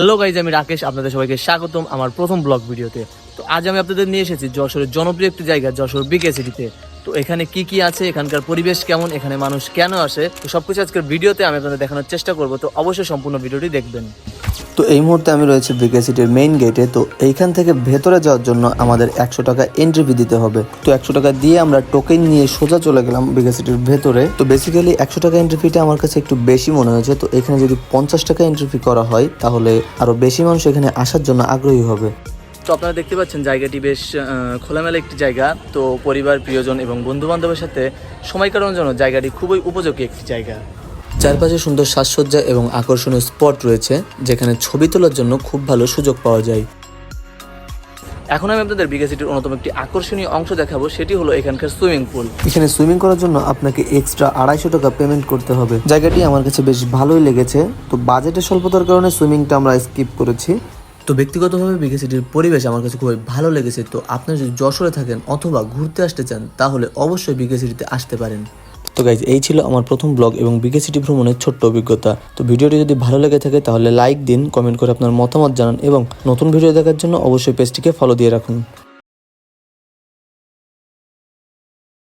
Hello guys, আমি রাকেশ। আপনাদের সবাইকে স্বাগতম আমার প্রথম ব্লগ ভিডিওতে। তো আজ আমি আপনাদের নিয়ে এসেছি যশোরের জনপ্রিয় একটি জায়গা, যশোর বিকে সিটিতে। তো এখানে কি কি আছে, এখানকার পরিবেশ কেমন, এখানে মানুষ কেন আসে, তো সবকিছু আজকের ভিডিওতে আমি আপনাদের দেখানোর চেষ্টা করব। তো অবশ্যই সম্পূর্ণ ভিডিওটি দেখবেন। তো এই মুহূর্তে আমি রয়েছে বিকে সিটির মেইন গেটে। তো এইখান থেকে ভেতরে যাওয়ার জন্য আমাদের 100 টাকা এন্ট্রি ফি দিতে হবে। তো 100 টাকা দিয়ে আমরা টোকেন নিয়ে সোজা চলে গেলাম বিকে সিটির ভেতরে। তো বেসিক্যালি 100 টাকা এন্ট্রি ফিটা আমার কাছে একটু বেশি মনে হয়েছে। তো এখানে যদি 50 টাকা এন্ট্রি ফি করা হয় তাহলে আরো বেশি মানুষ এখানে আসার জন্য আগ্রহী হবে। তো আপনারা দেখতে পাচ্ছেন জায়গাটি বেশ খোলামেলা একটি জায়গা। তো পরিবার, প্রিয়জন এবং বন্ধু বান্ধবের সাথে সময় কাটানোর জন্য জায়গাটি খুবই উপযোগী একটি জায়গা। চারপাশে সুন্দর সাজসজ্জা এবং আকর্ষণীয় স্পট রয়েছে, যেখানে ছবি তোলার জন্য খুব ভালো সুযোগ পাওয়া যায়। এখন আমি আপনাদের বিকে সিটির অন্যতম একটি আকর্ষণীয় অংশ দেখাবো, সেটি হলো এখানকার সুইমিং পুল। এখানে সুইমিং করার জন্য আপনাকে এক্সট্রা 250 টাকা পেমেন্ট করতে হবে। জায়গাটি আমার কাছে বেশ ভালোই লেগেছে। তো বাজেটের স্বল্পতার কারণে সুইমিংটা আমরা স্কিপ করেছি। তো ব্যক্তিগতভাবে বিকে সিটির পরিবেশ আমার কাছে খুবই ভালো লেগেছে। তো আপনি যদি যশোরে থাকেন অথবা ঘুরতে আসতে চান তাহলে অবশ্যই বিকে সিটিতে আসতে পারেন। তো গাইজ, এই ছিল আমার প্রথম ব্লগ এবং বিকে সিটি ভ্রমণের ছোট্ট অভিজ্ঞতা। তো ভিডিওটি যদি ভালো লেগে থাকে তাহলে লাইক দিন, কমেন্ট করে আপনার মতামত জানান এবং নতুন ভিডিও দেখার জন্য অবশ্যই পেজটিকে ফলো দিয়ে রাখুন।